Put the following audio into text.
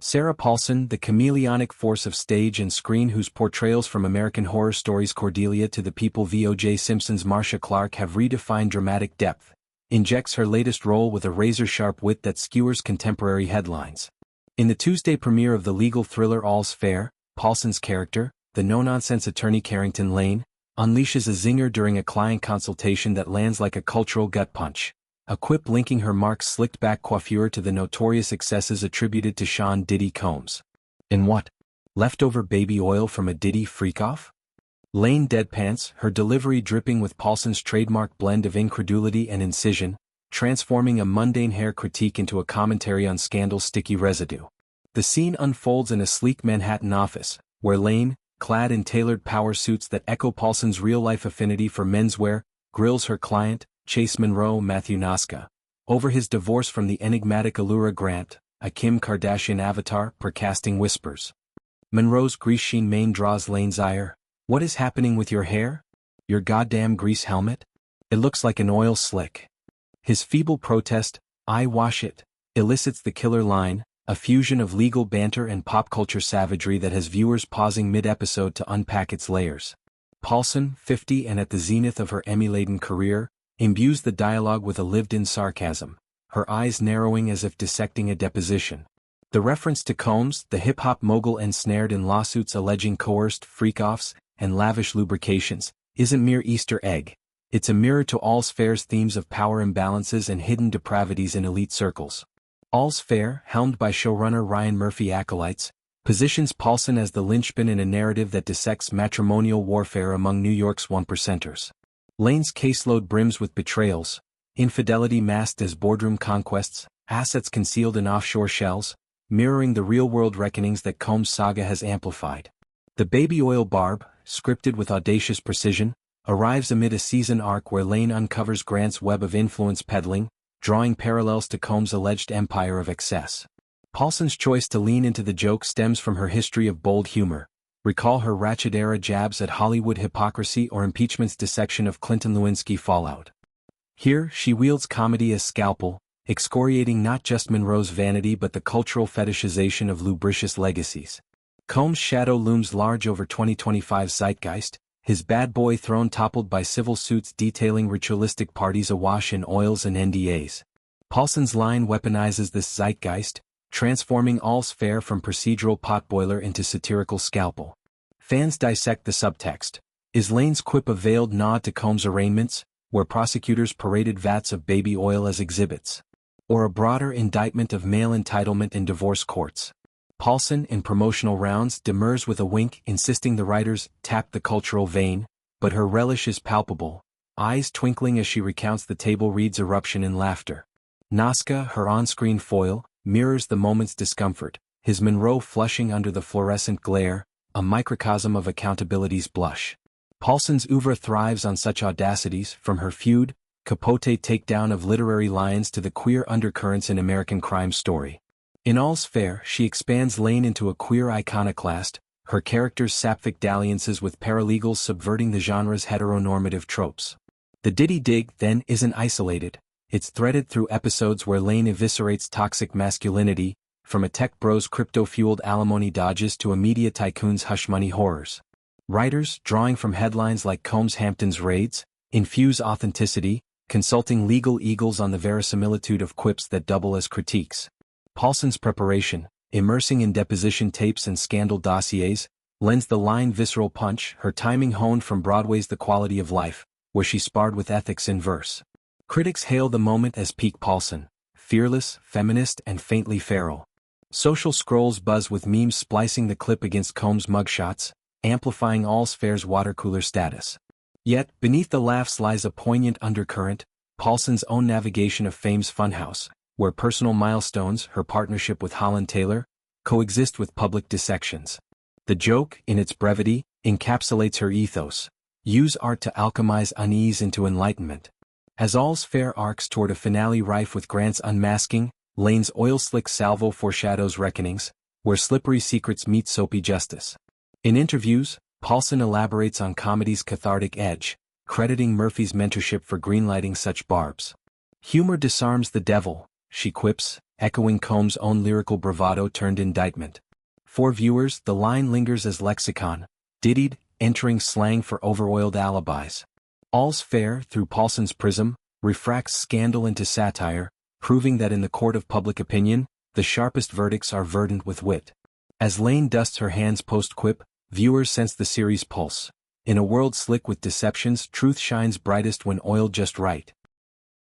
Sarah Paulson, the chameleonic force of stage and screen whose portrayals from American Horror Stories Cordelia to The People v. O.J. Simpson's Marcia Clark have redefined dramatic depth, injects her latest role with a razor-sharp wit that skewers contemporary headlines. In the Tuesday premiere of the legal thriller All's Fair, Paulson's character, the no-nonsense attorney Carrington Lane, unleashes a zinger during a client consultation that lands like a cultural gut punch. A quip linking her Mark's slicked-back coiffure to the notorious excesses attributed to Sean Diddy Combs. In what? Leftover baby oil from a Diddy freak-off? Lane deadpants, her delivery dripping with Paulson's trademark blend of incredulity and incision, transforming a mundane hair critique into a commentary on scandal's sticky residue. The scene unfolds in a sleek Manhattan office, where Lane, clad in tailored power suits that echo Paulson's real-life affinity for menswear, grills her client, Chase Munroe Matthew Noska, over his divorce from the enigmatic Allura Grant, a Kim Kardashian avatar per casting whispers. Munroe's grease sheen mane draws Lane's ire. "What is happening with your hair? Your goddamn grease helmet? It looks like an oil slick." His feeble protest, "I wash it," elicits the killer line, a fusion of legal banter and pop culture savagery that has viewers pausing mid-episode to unpack its layers. Paulson, 50 and at the zenith of her Emmy-laden career, imbues the dialogue with a lived-in sarcasm, her eyes narrowing as if dissecting a deposition. The reference to Combs, the hip-hop mogul ensnared in lawsuits alleging coerced freak-offs and lavish lubrications, isn't mere Easter egg. It's a mirror to All's Fair's themes of power imbalances and hidden depravities in elite circles. All's Fair, helmed by showrunner Ryan Murphy acolytes, positions Paulson as the linchpin in a narrative that dissects matrimonial warfare among New York's one-percenters. Lane's caseload brims with betrayals, infidelity masked as boardroom conquests, assets concealed in offshore shells, mirroring the real-world reckonings that Combs' saga has amplified. The baby oil barb, scripted with audacious precision, arrives amid a season arc where Lane uncovers Grant's web of influence peddling, drawing parallels to Combs' alleged empire of excess. Paulson's choice to lean into the joke stems from her history of bold humor. Recall her ratchet-era jabs at Hollywood hypocrisy or impeachment's dissection of Clinton Lewinsky fallout. Here, she wields comedy as scalpel, excoriating not just Munroe's vanity but the cultural fetishization of lubricious legacies. Combs' shadow looms large over 2025's zeitgeist, his bad boy throne toppled by civil suits detailing ritualistic parties awash in oils and NDAs. Paulson's line weaponizes this zeitgeist, transforming All's Fair from procedural potboiler into satirical scalpel. Fans dissect the subtext. Is Lane's quip a veiled nod to Combs' arraignments, where prosecutors paraded vats of baby oil as exhibits? Or a broader indictment of male entitlement in divorce courts? Paulson, in promotional rounds, demurs with a wink, insisting the writers tap the cultural vein, but her relish is palpable, eyes twinkling as she recounts the table read's eruption in laughter. Noska, her on-screen foil, mirrors the moment's discomfort, his Munroe flushing under the fluorescent glare, a microcosm of accountability's blush. Paulson's oeuvre thrives on such audacities, from her feud, Capote takedown of literary lions to the queer undercurrents in American Crime Story. In All's Fair, she expands Lane into a queer iconoclast, her character's sapphic dalliances with paralegals subverting the genre's heteronormative tropes. The Diddy dig, then, isn't isolated. It's threaded through episodes where Lane eviscerates toxic masculinity, from a tech bro's crypto-fueled alimony dodges to a media tycoon's hush-money horrors. Writers, drawing from headlines like Combs' Hamptons raids, infuse authenticity, consulting legal eagles on the verisimilitude of quips that double as critiques. Paulson's preparation, immersing in deposition tapes and scandal dossiers, lends the line visceral punch, her timing honed from Broadway's The Quality of Life, where she sparred with ethics in verse. Critics hail the moment as peak Paulson, fearless, feminist, and faintly feral. Social scrolls buzz with memes splicing the clip against Combs' mugshots, amplifying All's Fair's watercooler status. Yet, beneath the laughs lies a poignant undercurrent, Paulson's own navigation of fame's funhouse, where personal milestones, her partnership with Holland Taylor, coexist with public dissections. The joke, in its brevity, encapsulates her ethos. Use art to alchemize unease into enlightenment. As All's Fair arcs toward a finale rife with Grant's unmasking, Lane's oil-slick salvo foreshadows reckonings, where slippery secrets meet soapy justice. In interviews, Paulson elaborates on comedy's cathartic edge, crediting Murphy's mentorship for greenlighting such barbs. Humor disarms the devil, she quips, echoing Combs' own lyrical bravado turned indictment. For viewers, the line lingers as lexicon, Diddied, entering slang for overoiled alibis. All's fair, through Paulson's prism, refracts scandal into satire, proving that in the court of public opinion, the sharpest verdicts are verdant with wit. As Lane dusts her hands post-quip, viewers sense the series' pulse. In a world slick with deceptions, truth shines brightest when oiled just right.